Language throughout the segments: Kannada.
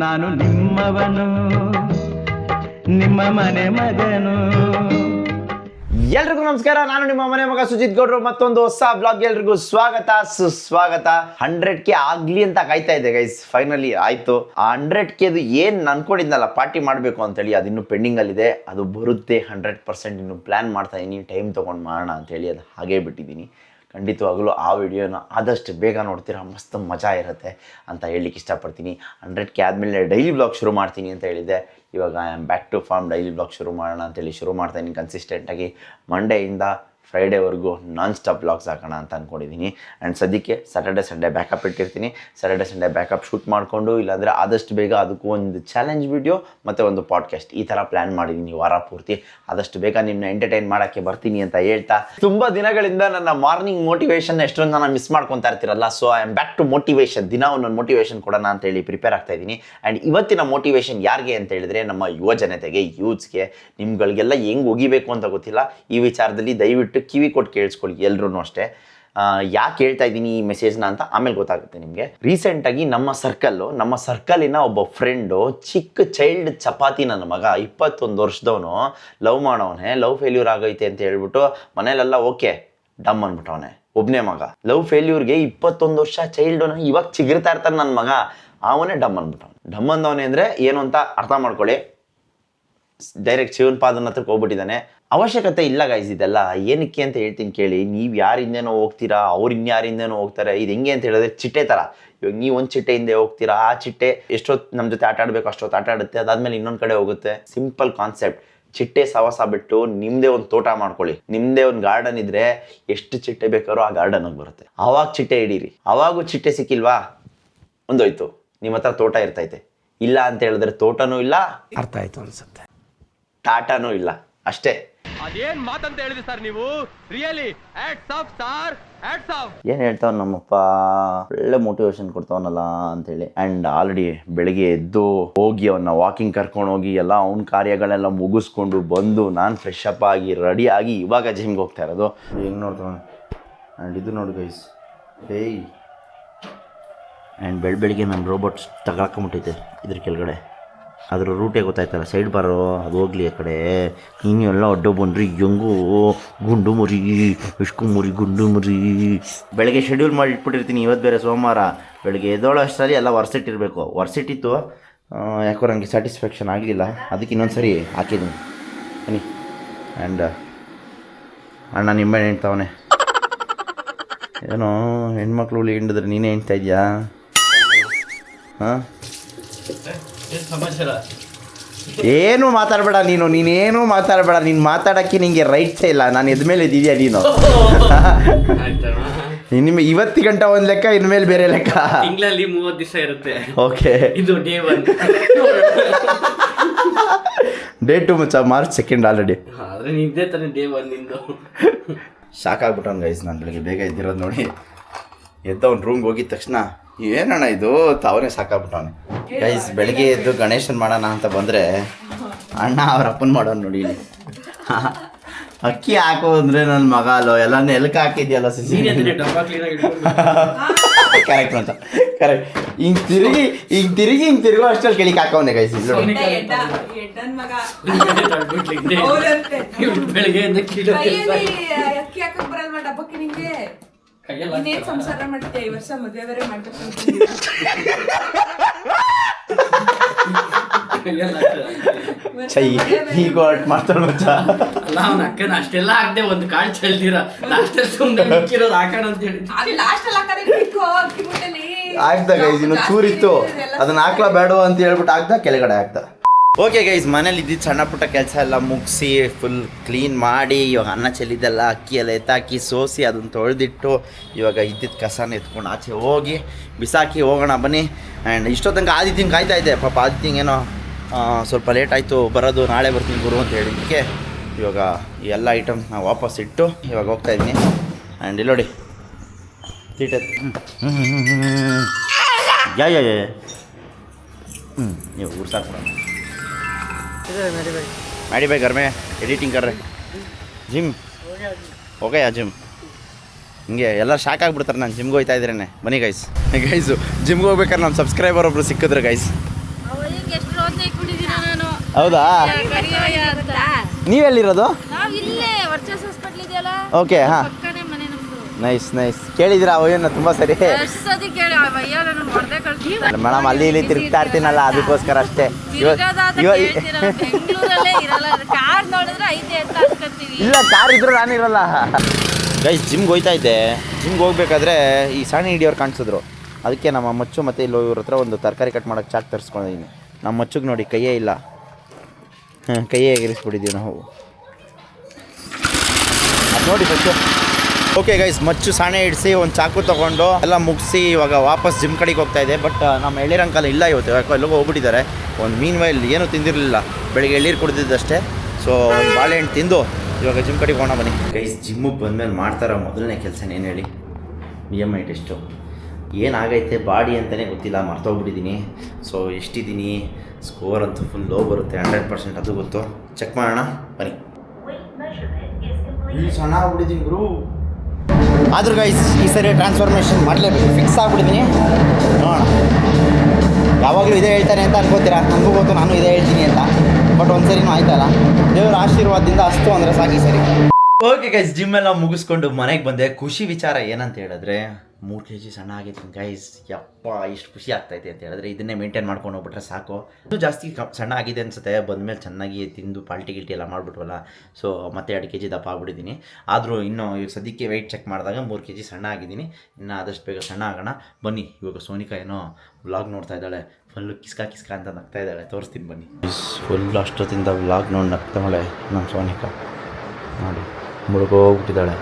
ನಾನು ನಿಮ್ಮವನು, ನಿಮ್ಮ ಮನೆ ಮಗನು. ಎಲ್ರಿಗೂ ನಮಸ್ಕಾರ. ನಾನು ನಿಮ್ಮ ಮನೆ ಮಗ ಸುಜಿತ್ ಗೌಡ್ರು. ಮತ್ತೊಂದು ಹೊಸ ಬ್ಲಾಗ್ ಎಲ್ರಿಗೂ ಸ್ವಾಗತ ಸುಸ್ವಾಗತ. 100K ಆಗ್ಲಿ ಅಂತ ಕಾಯ್ತಾ ಇದೆ ಗೈಸ್. ಫೈನಲಿ ಆಯ್ತು. ಆ 100K ಏನ್ ಅನ್ಕೊಂಡಿದ್ನಲ್ಲ ಪಾರ್ಟಿ ಮಾಡಬೇಕು ಅಂತೇಳಿ, ಅದು ಇನ್ನೂ ಪೆಂಡಿಂಗ್ ಅಲ್ಲಿದೆ. ಅದು ಬರುತ್ತೆ 100%. ಇನ್ನು ಪ್ಲಾನ್ ಮಾಡ್ತಾ ಇದೀನಿ, ಟೈಮ್ ತೊಗೊಂಡು ಮಾಡೋಣ ಅಂತೇಳಿ ಅದು ಹಾಗೇ ಬಿಟ್ಟಿದ್ದೀನಿ. ಖಂಡಿತವಾಗಲೂ ಆ ವಿಡಿಯೋನ ಆದಷ್ಟು ಬೇಗ ನೋಡ್ತೀರಾ, ಮಸ್ತ್ ಮಜಾ ಇರುತ್ತೆ ಅಂತ ಹೇಳಲಿಕ್ಕೆ ಇಷ್ಟಪಡ್ತೀನಿ. 100K ಆದಮೇಲೆ ಡೈಲಿ ಬ್ಲಾಗ್ ಶುರು ಮಾಡ್ತೀನಿ ಅಂತ ಹೇಳಿದ್ದೆ. ಇವಾಗ I am back to form. Daily blog ಶುರು ಮಾಡೋಣ ಅಂತೇಳಿ ಶುರು ಮಾಡ್ತಾಯಿದ್ದೀನಿ ಕನ್ಸಿಸ್ಟೆಂಟಾಗಿ. ಮಂಡೇಯಿಂದ ಫ್ರೈಡೇವರೆಗೂ ನಾನ್ ಸ್ಟಾಪ್ ಬ್ಲಾಗ್ಸ್ ಹಾಕೋಣ ಅಂತ ಅಂದ್ಕೊಂಡಿದ್ದೀನಿ. ಆ್ಯಂಡ್ ಸದ್ಯಕ್ಕೆ ಸ್ಯಾಟರ್ಡೆ ಸಂಡೇ ಬ್ಯಾಕಪ್ ಇಟ್ಟಿರ್ತೀನಿ. ಸ್ಯಾಟರ್ಡೆ ಸಂಡೇ ಬ್ಯಾಕಪ್ ಶೂಟ್ ಮಾಡಿಕೊಂಡು, ಇಲ್ಲಾಂದರೆ ಆದಷ್ಟು ಬೇಗ ಅದಕ್ಕೂ ಒಂದು ಚಾಲೆಂಜ್ ವಿಡಿಯೋ ಮತ್ತು ಒಂದು ಪಾಡ್ಕಾಸ್ಟ್ ಈ ಥರ ಪ್ಲ್ಯಾನ್ ಮಾಡಿದ್ದೀನಿ ವಾರ ಪೂರ್ತಿ. ಆದಷ್ಟು ಬೇಗ ನಿಮ್ಮನ್ನ ಎಂಟರ್ಟೈನ್ ಮಾಡೋಕ್ಕೆ ಬರ್ತೀನಿ ಅಂತ ಹೇಳ್ತಾ, ತುಂಬ ದಿನಗಳಿಂದ ನನ್ನ ಮಾರ್ನಿಂಗ್ ಮೋಟಿವೇಶನ್ ಎಷ್ಟೊಂದು ನಾನು ಮಿಸ್ ಮಾಡ್ಕೊತಾ ಇರ್ತೀರಲ್ಲ. So I am back to motivation. ದಿನ ಒಂದೊಂದು ಮೋಟಿವೇಶನ್ ಕೊಡೋಣ ಅಂತೇಳಿ ಪ್ರಿಪೇರ್ ಆಗ್ತಾ ಇದ್ದೀನಿ. ಆ್ಯಂಡ್ ಇವತ್ತಿನ ಮೋಟಿವೇಶನ್ ಯಾರಿಗೆ ಅಂತ ಹೇಳಿದ್ರೆ, ನಮ್ಮ ಯುವ ಜನತೆಗೆ, ಯೂತ್ಸ್ಗೆ. ನಿಮ್ಗಳಿಗೆಲ್ಲ ಹೆಂಗೆ ಒಗಿಬೇಕು ಅಂತ ಗೊತ್ತಿಲ್ಲ. ಈ ವಿಚಾರದಲ್ಲಿ ದಯವಿಟ್ಟು ಕಿವಿ ಕೊಟ್ಟು ಕೇಳಿಸ್ಕೊಳ್ಳಿ ಎಲ್ರೂ ಅಷ್ಟೇ. ಯಾಕೆ ಹೇಳ್ತಾ ಇದ್ದೀನಿ ಈ ಮೆಸೇಜ್ನ ಅಂತ ಆಮೇಲೆ ಗೊತ್ತಾಗುತ್ತೆ ನಿಮಗೆ. ರೀಸೆಂಟಾಗಿ ನಮ್ಮ ಸರ್ಕಲಿನ ಒಬ್ಬ ಫ್ರೆಂಡು, ಚಿಕ್ಕ ಚೈಲ್ಡ್ ಚಪಾತಿ ನನ್ನ ಮಗ, 21 ವರ್ಷದವನು, ಲವ್ ಮಾಡವನೇ, ಲವ್ ಫೇಲ್ಯೂರ್ ಆಗೈತೆ ಅಂತ ಹೇಳ್ಬಿಟ್ಟು ಮನೇಲೆಲ್ಲ ಓಕೆ ಡಮ್ ಅಂದ್ಬಿಟ್ಟವನೆ. ಒಬ್ಬನೇ ಮಗ, ಲವ್ ಫೇಲ್ಯೂರ್ಗೆ 21 ವರ್ಷ ಚೈಲ್ಡವನು, ಇವಾಗ ಚಿಗುರ್ತಾ ಇರ್ತಾನೆ ನನ್ನ ಮಗ, ಅವನೇ ಡಮ್ ಅಂದ್ಬಿಟ್ಟವನು. ಡಮ್ ಅಂದವನೇ ಅಂದರೆ ಏನು ಅಂತ ಅರ್ಥ ಮಾಡ್ಕೊಳ್ಳಿ. ಡೈರೆಕ್ಟ್ ಶಿವನ್ ಪಾದನ ಹತ್ರಕ್ಕೆ ಹೋಗ್ಬಿಟ್ಟಿದ್ದಾನೆ. ಅವಶ್ಯಕತೆ ಇಲ್ಲ ಗೈಸ್ ಇದೆಲ್ಲ. ಏನಕ್ಕೆ ಅಂತ ಹೇಳ್ತೀನಿ ಕೇಳಿ. ನೀವು ಯಾರಿಂದೇನೋ ಹೋಗ್ತೀರಾ, ಅವ್ರು ಇನ್ಯಾರಿಂದೇನೋ ಹೋಗ್ತಾರೆ. ಇದು ಹೆಂಗೆ ಅಂತ ಹೇಳಿದ್ರೆ ಚಿಟ್ಟೆ ಥರ. ಇವಾಗ ನೀವು ಒಂದು ಚಿಟ್ಟೆ ಹಿಂದೆ ಹೋಗ್ತೀರಾ, ಆ ಚಿಟ್ಟೆ ಎಷ್ಟೊತ್ತು ನಮ್ಮ ಜೊತೆ ಆಟ ಆಡಬೇಕು ಅಷ್ಟೊತ್ತು ಆಟ ಆಡುತ್ತೆ, ಅದಾದ್ಮೇಲೆ ಇನ್ನೊಂದು ಕಡೆ ಹೋಗುತ್ತೆ. Simple concept. ಚಿಟ್ಟೆ ಸವಾಸ ಬಿಟ್ಟು ನಿಮ್ಮದೇ ಒಂದು ತೋಟ ಮಾಡ್ಕೊಳ್ಳಿ. ನಿಮ್ಮದೇ ಒಂದು ಗಾರ್ಡನ್ ಇದ್ದರೆ ಎಷ್ಟು ಚಿಟ್ಟೆ ಬೇಕಾದ್ರೂ ಆ ಗಾರ್ಡನ್ಗೆ ಬರುತ್ತೆ. ಆವಾಗ ಚಿಟ್ಟೆ ಹಿಡೀರಿ. ಆವಾಗೂ ಚಿಟ್ಟೆ ಸಿಕ್ಕಿಲ್ವಾ, ಒಂದೋಯ್ತು, ನಿಮ್ಮ ಹತ್ರ ತೋಟ ಇರ್ತೈತೆ. ಇಲ್ಲ ಅಂತ ಹೇಳಿದ್ರೆ ತೋಟನೂ ಇಲ್ಲ, ಅರ್ಥ ಆಯ್ತು ಅನ್ಸುತ್ತೆ, ಟಾಟಾನೂ ಇಲ್ಲ, ಅಷ್ಟೇ. ಅದೇನ್ ಮಾತಂತ ಹೇಳಿದ್ರಿ ಸರ್ ನೀವು? Really hats off sir, hats off. ಏನು ಹೇಳ್ತಾವ ನಮ್ಮಪ್ಪ, ಒಳ್ಳೆ ಮೋಟಿವೇಶನ್ ಕೊಡ್ತಾವನಲ್ಲ ಅಂತೇಳಿ. ಆ್ಯಂಡ್ ಆಲ್ರೆಡಿ ಬೆಳಿಗ್ಗೆ ಎದ್ದು ಹೋಗಿ ಅವನ್ನ ವಾಕಿಂಗ್ ಕರ್ಕೊಂಡು ಹೋಗಿ ಎಲ್ಲ ಅವ್ನ ಕಾರ್ಯಗಳೆಲ್ಲ ಮುಗಿಸ್ಕೊಂಡು ಬಂದು ನಾನು ಫ್ರೆಶ್ ಅಪ್ ಆಗಿ ರೆಡಿ ಆಗಿ ಇವಾಗ ಜಿಮ್ಗೆ ಹೋಗ್ತಾ ಇರೋದು. ಹೆಂಗೆ ನೋಡ್ತಾವ. ಆ್ಯಂಡ್ ಇದು ನೋಡಿ ಗೈಸ್, ಹೇಯ್. ಆ್ಯಂಡ್ ಬೆಳಿಗ್ಗೆ ನನ್ನ ರೋಬೋಟ್ ತಗೊಳ್ಕೊಂಬಿಟ್ಟೈತೆ ಇದ್ರ ಕೆಳಗಡೆ. ಅದ್ರ ರೂಟೇ ಗೊತ್ತಾಯ್ತಲ್ಲ, ಸೈಡ್ ಬಾರೋ, ಅದು ಹೋಗ್ಲಿ ಆ ಕಡೆ. ನೀನು ಎಲ್ಲ ಅಡ್ಡ ಬಂದ್ರಿ ಹೆಂಗೂ ಗುಂಡು ಮುರಿ, ಇಷ್ಕು ಮುರಿ, ಗುಂಡು ಮುರಿ. ಬೆಳಗ್ಗೆ ಶೆಡ್ಯೂಲ್ ಮಾಡಿ ಇಟ್ಬಿಟ್ಟಿರ್ತೀನಿ. ಇವತ್ತು ಬೇರೆ ಸೋಮವಾರ. ಬೆಳಗ್ಗೆ ಎದ್ದೋಳು ಅಷ್ಟರಲ್ಲಿ ಎಲ್ಲ ವರ್ಸಿಟ್ಟಿರಬೇಕು. ವರ್ಸಿಟ್ಟಿತ್ತು, ಯಾಕೋ ನನಗೆ ಸ್ಯಾಟಿಸ್ಫ್ಯಾಕ್ಷನ್ ಆಗಲಿಲ್ಲ. ಅದಕ್ಕೆ ಇನ್ನೊಂದು ಸರಿ ಹಾಕಿದ್ದೀನಿ ಬನ್ನಿ. ಆ್ಯಂಡ್ ಅಣ್ಣ ನಿಂಬೆ ಹೆಣ್ತಾವನೆ. ಏನೋ ಹೆಣ್ಮಕ್ಳು ಹುಳಿ ಹಿಂಡಿದ್ರೆ ನೀನೇ ಹೆಣ್ತಾ ಇದೆಯಾ? ಹಾಂ, ಏನು ಮಾತಾಡಬೇಡ ನೀನೇನು ಮಾತಾಡಬೇಡ. ನೀನು ಮಾತಾಡೋಕ್ಕೆ ನಿಂಗೆ ರೈಟ್ಸೇ ಇಲ್ಲ. ನಾನು ಎದ್ಮೇಲೆ ಇದ್ದಿದ್ಯಾ ನೀನು? ನಿಮ್ಮ ಇವತ್ತಿ ಗಂಟ ಒಂದು ಲೆಕ್ಕ, ಇನ್ಮೇಲೆ ಬೇರೆ ಲೆಕ್ಕ. ತಿಂಗಳಲ್ಲಿ 30 ದಿವಸ ಇರುತ್ತೆ. ಓಕೆ, ಇದು ಡೇ 1. ಡೇ 2 ಮಚ್ಚ, March 2 ಆಲ್ರೆಡಿ. ಆದರೆ ನಿದ್ದೆ ತಾನೆ ಡೇ 1 ಇಂದು. ಸಾಕಾಗ್ಬಿಟ್ಟವನು ಗೈಸ್. ನಾನು ಬೆಳಗ್ಗೆ ಬೇಗ ಎದ್ದಿರೋದು ನೋಡಿ. ಎದ್ದವನು ರೂಮ್ಗೆ ಹೋಗಿದ ತಕ್ಷಣ ಏನಣ್ಣ ಇದು ತಾವನೇ ಸಾಕಾಗ್ಬಿಟ್ಟವನು ಗೈಸ್. ಬೆಳಗ್ಗೆ ಎದ್ದು ಗಣೇಶನ್ ಮಾಡೋಣ ಅಂತ ಬಂದರೆ ಅಣ್ಣ ಅವ್ರ ಅಪ್ಪನ ಮಾಡೋನು ನೋಡಿ. ಅಕ್ಕಿ ಹಾಕೋ ಅಂದರೆ ನನ್ನ ಮಗ ಅಲ್ಲೋ, ಎಲ್ಲಾನು ಎಲ್ಕ ಹಾಕಿದ್ಯಲ್ಲ ಸಿಸಿ. ಕರೆಕ್ಟ್ ಅಂತ, ಕರೆಕ್ಟ್. ಹಿಂಗೆ ತಿರುಗೋ ಅಷ್ಟರಲ್ಲಿ ಕೆಳಿಗೆ ಹಾಕೋನೆ ಗೈಸ್. ಬೆಳಗ್ಗೆ ಸಂಸಾರ ಮಾಡ್ತೀಯ ಈ ವರ್ಷ, ಮದುವೆ ಬೇರೆ ಮಾಡ್ಬೇಕು. ಈಗ ಮಾಡ್ತಾಳ ಮಚ್ಚ. ಅಲ್ಲ, ಅವನ ಅಕ್ಕನ ಅಷ್ಟೆಲ್ಲ ಆಗದೆ ಒಂದು ಕಾಳು ಚೆಲ್ದಿರ ಲಾಸ್ಟಲ್ಲಿ ಸುಮ್ಮನೆ ಮಿಕ್ಕಿರೋದು ಹಾಕೋಣ ಅಂತ ಹೇಳಿ ಆಗ್ದ ಗೈಸ್. ಇನ್ನು ಚೂರಿತ್ತು, ಅದನ್ನ ಹಾಕ್ಲಾ ಬೇಡ ಅಂತ ಹೇಳ್ಬಿಟ್ಟು ಆಗ್ದ ಕೆಳಗಡೆ ಆಗ್ದ. ಓಕೆ ಗೈಸ್, ಮನೇಲಿ ಇದ್ದಿದ್ದು ಸಣ್ಣ ಪುಟ್ಟ ಕೆಲಸ ಎಲ್ಲ ಮುಗಿಸಿ ಫುಲ್ ಕ್ಲೀನ್ ಮಾಡಿ, ಇವಾಗ ಅನ್ನ ಚೆಲ್ಲಿದ್ದೆಲ್ಲ ಅಕ್ಕಿ ಎಲ್ಲ ಎತ್ತಾಕಿ ಸೋಸಿ ಅದನ್ನು ತೊಳೆದಿಟ್ಟು ಇವಾಗ ಇದ್ದಿದ್ದು ಕಸನ ಎತ್ಕೊಂಡು ಆಚೆ ಹೋಗಿ ಬಿಸಾಕಿ ಹೋಗೋಣ ಬನ್ನಿ. ಆ್ಯಂಡ್ ಇಷ್ಟೊತ್ತಂಗೆ ಆದಿತ್ಯಂಗೆ ಕಾಯ್ತಾ ಇದ್ದೆ. ಪಾಪ ಆದಿತ್ಯಂಗೇನೋ ಸ್ವಲ್ಪ ಲೇಟ್ ಆಯಿತು ಬರೋದು, ನಾಳೆ ಬರ್ತೀನಿ ಗುರು ಅಂತ ಹೇಳಿದ್ದಕ್ಕೆ ಇವಾಗ ಈ ಎಲ್ಲ ಐಟಮ್ ನಾವು ವಾಪಸ್ ಇಟ್ಟು ಇವಾಗ ಹೋಗ್ತಾಯಿದ್ದೀನಿ. ಆ್ಯಂಡ್ ಇಲ್ಲಿ ನೋಡಿ ತೀಟೆ. ಯಾ ನೀವು ಊರ್ಸಾಕ್ಬಿಡೋಣ. मैडी भाई घर में एडिटिंग कर रहे, जिम हो गया जिम. ಹಿಂಗೆ ಎಲ್ಲರೂ ಶಾಕ್ ಆಗಿಬಿಡ್ತಾರೆ ನಾನು ಜಿಮ್ಗೆ ಹೋಗ್ತಾ ಇದ್ರೇನೆ. ಬನ್ನಿ ಗೈಸು ಜಿಮ್ಗೆ ಹೋಗ್ಬೇಕಾದ್ರೆ ನಮ್ಮ ಸಬ್ಸ್ಕ್ರೈಬರ್ ಒಬ್ಬರು ಸಿಕ್ಕಿದ್ರು ಗೈಸ್. ಹೌದಾ ನೀವೆಲ್ಲಿರೋದು? ಓಕೆ ಹಾಂ ನೈಸ್ ಕೇಳಿದಿರಾ ಅವಯ್ಯನ ತುಂಬ ಸರಿ ಮೇಡಮ್ ಅಲ್ಲಿ ಇಲ್ಲಿ ತಿರುಗ್ತಾ ಇರ್ತೀನಲ್ಲ ಅದಕ್ಕೋಸ್ಕರ ಅಷ್ಟೇ ಇಲ್ಲ ಕಾರ್ ಇದ್ರು ನಾನಿರಲ್ಲ ಗೈಸ್ ಜಿಮ್ಗೆ ಹೋಗ್ತಾ ಇದ್ದೆ ಜಿಮ್ಗೆ ಹೋಗ್ಬೇಕಾದ್ರೆ ಈ ಸಾಣಿ ಹಿಡಿಯೋರು ಕಾಣಿಸಿದ್ರು ಅದಕ್ಕೆ ನಮ್ಮ ಮಚ್ಚು ಮತ್ತು ಇಲ್ಲಿ ಇವ್ರ ಹತ್ರ ಒಂದು ತರಕಾರಿ ಕಟ್ ಮಾಡೋಕ್ಕೆ ಚಾಕ್ ತರಿಸ್ಕೊಂಡಿದ್ದೀನಿ ನಮ್ಮ ಮಚ್ಚುಗೆ ನೋಡಿ ಕೈಯೇ ಇಲ್ಲ ಕೈಯೇ ಎಗರಿಸ್ಬಿಟ್ಟಿದ್ದೀವಿ ನಾವು ಅದು ನೋಡಿ ಫಸ್ಟು ಓಕೆ ಗೈಸ್ ಮಚ್ಚು ಸಾಣೆ ಇಡಿಸಿ ಒಂದು ಚಾಕು ತೊಗೊಂಡು ಎಲ್ಲ ಮುಗಿಸಿ ಇವಾಗ ವಾಪಸ್ ಜಿಮ್ ಕಡೆಗೆ ಹೋಗ್ತಾ ಇದೆ ಬಟ್ ನಮ್ಮ ಎಳ್ಳೀರಂಕಲ್ ಇಲ್ಲ ಇವತ್ತು ಯಾಕೋ ಎಲ್ಲೋ ಹೋಗ್ಬಿಟ್ಟಿದ್ದಾರೆ ಒಂದು ಮೀನ್ ವೈಲ್ ಏನೂ ತಿಂದಿರಲಿಲ್ಲ ಬೆಳಿಗ್ಗೆ ಎಳ್ಳೀರು ಕುಡಿದಿದ್ದಷ್ಟೇ ಸೊ ಒಂದು ಬಾಳೆಹಣ್ಣು ತಿಂದು ಇವಾಗ ಜಿಮ್ ಕಡೆಗೆ ಹೋಗೋಣ ಬನ್ನಿ ಗೈಸ್ ಜಿಮ್ಮಿಗೆ ಬಂದಮೇಲೆ ಮಾಡ್ತಾರೋ ಮೊದಲನೇ ಕೆಲಸ ಏನು ಹೇಳಿ BMI ಟೆಸ್ಟು ಏನಾಗೈತೆ ಬಾಡಿ ಅಂತಲೇ ಗೊತ್ತಿಲ್ಲ ಮರ್ತೋಗ್ಬಿಟ್ಟಿದ್ದೀನಿ ಸೊ ಎಷ್ಟಿದ್ದೀನಿ ಸ್ಕೋರ್ ಅಂತೂ ಫುಲ್ ಲೋ ಬರುತ್ತೆ 100% ಅದು ಗೊತ್ತು ಚೆಕ್ ಮಾಡೋಣ ಬನ್ನಿ ಸಣ್ಣ ಆಗ್ಬಿಟ್ಟಿದ್ದೀನಿ ಗುರು ಆದರೂ ಗೈಸ್ ಈ ಸರಿ ಟ್ರಾನ್ಸ್ಫಾರ್ಮೇಷನ್ ಮಾಡಲೇಬೇಕು ಫಿಕ್ಸ್ ಆಗ್ಬಿಟ್ಟಿದ್ದೀನಿ ನೋಡೋಣ ಯಾವಾಗಲೂ ಇದೇ ಹೇಳ್ತಾನೆ ಅಂತ ಅನ್ಕೋತೀರಾ ನನಗೂ ಗೊತ್ತು ನಾನು ಇದೇ ಹೇಳ್ತೀನಿ ಅಂತ ಬಟ್ ಒಂದು ಸರಿನೂ ಆಯ್ತಲ್ಲ ದೇವರ ಆಶೀರ್ವಾದದಿಂದ ಅಷ್ಟು ಅಂದರೆ ಸಾಕಿ ಸರಿ ಓಕೆ ಗೈಸ್ ಜಿಮ್ ಎಲ್ಲ ಮುಗಿಸ್ಕೊಂಡು ಮನೆಗೆ ಬಂದೆ ಖುಷಿ ವಿಚಾರ ಏನಂತ ಹೇಳಿದ್ರೆ 3 kg ಸಣ್ಣ ಆಗಿದ್ದೀನಿ ಗೈಸ್ ಯಪ್ಪ ಇಷ್ಟು ಖುಷಿ ಆಗ್ತೈತೆ ಅಂತ ಹೇಳಿದ್ರೆ ಇದನ್ನೇ ಮೇಂಟೈನ್ ಮಾಡ್ಕೊಂಡು ಹೋಗ್ಬಿಟ್ರೆ ಸಾಕು ಅದು ಜಾಸ್ತಿ ಸಣ್ಣ ಆಗಿದೆ ಅನ್ಸುತ್ತೆ ಬಂದಮೇಲೆ ಚೆನ್ನಾಗಿ ತಿಂದು ಪಾಲ್ಟಿ ಗಿಲ್ಟಿ ಎಲ್ಲ ಮಾಡಿಬಿಟ್ವಲ್ಲ ಸೊ ಮತ್ತೆ 2 kg ದಪ್ಪ ಆಗ್ಬಿಟ್ಟಿದ್ದೀನಿ ಆದರೂ ಇನ್ನೂ ಈಗ ಸದ್ಯಕ್ಕೆ ವೆಯ್ಟ್ ಚೆಕ್ ಮಾಡಿದಾಗ 3 kg ಸಣ್ಣ ಆಗಿದ್ದೀನಿ ಇನ್ನು ಆದಷ್ಟು ಬೇಗ ಸಣ್ಣ ಆಗೋಣ ಬನ್ನಿ ಇವಾಗ ಸೋನಿಕಾ ಏನೋ ವ್ಲಾಗ್ ನೋಡ್ತಾ ಇದ್ದಾಳೆ ಫುಲ್ಲು ಕಿಸ್ಕಾ ಅಂತ ನಗ್ತಾ ಇದ್ದಾಳೆ ತೋರಿಸ್ತೀನಿ ಬನ್ನಿ ಫುಲ್ ಅಷ್ಟೊತ್ತಿಂದ ವ್ಲಾಗ್ ನೋಡಿ ನಗ್ತಾಳೆ ನಮ್ಮ ಸೋನಿಕಾ ನೋಡಿ ಮುಳುಗೋಗ್ಬಿಟ್ಟಿದ್ದಾಳೆ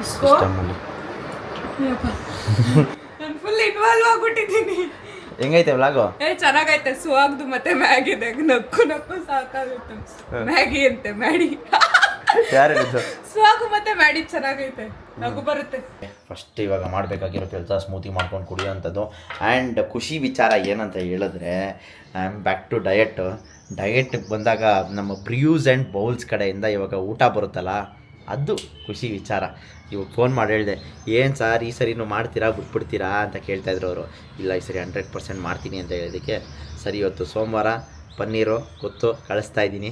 ಸಿಸ್ಟಮಲ್ಲಿ ಫುಲ್ ಇನ್ವಾಲ್ವ್ ಆಗ್ಬಿಟ್ಟಿದ್ದೀನಿ ಹೆಂಗೈತೆ ವ್ಲಾಗು ಚೆನ್ನಾಗೈತೆ ಸುವಾಗ್ದು ಮತ್ತೆ ಮ್ಯಾಗಿದೆ ನಕ್ಕು ಸಾಕಾಗುತ್ತೆ ಮ್ಯಾಗಿ ಅಂತೆ ಮ್ಯಾಡಿ ಯಾರು ಹೇಳಿದ್ದು ಸುವಾಗು ಮತ್ತೆ ಮ್ಯಾಡಿ ಚೆನ್ನಾಗೈತೆ ನಗು ಬರುತ್ತೆ ಫಸ್ಟ್ ಇವಾಗ ಮಾಡಬೇಕಾಗಿರೋ ಕೆಲಸ ಸ್ಮೂತಿ ಮಾಡ್ಕೊಂಡು ಕುಡಿಯೋವಂಥದ್ದು ಆ್ಯಂಡ್ ಖುಷಿ ವಿಚಾರ ಏನಂತ ಹೇಳಿದ್ರೆ I am back to diet ಬಂದಾಗ ನಮ್ಮ ಬ್ರ್ಯೂಸ್ ಆ್ಯಂಡ್ ಬೌಲ್ಸ್ ಕಡೆಯಿಂದ ಇವಾಗ ಊಟ ಬರುತ್ತಲ್ಲ ಅದು ಖುಷಿ ವಿಚಾರ ಇವಾಗ ಫೋನ್ ಮಾಡಿ ಹೇಳಿದೆ ಏನು ಸರ್ ಈ ಸರಿನೂ ಮಾಡ್ತೀರಾ ಬಿಟ್ಬಿಡ್ತೀರಾ ಅಂತ ಕೇಳ್ತಾಯಿದ್ರು ಅವರು ಇಲ್ಲ ಈ ಸರಿ 100% ಮಾಡ್ತೀನಿ ಅಂತ ಹೇಳಿದ್ದಕ್ಕೆ ಸರಿ ಇವತ್ತು ಸೋಮವಾರ ಪನ್ನೀರು ಗೊತ್ತು ಕಳಿಸ್ತಾ ಇದ್ದೀನಿ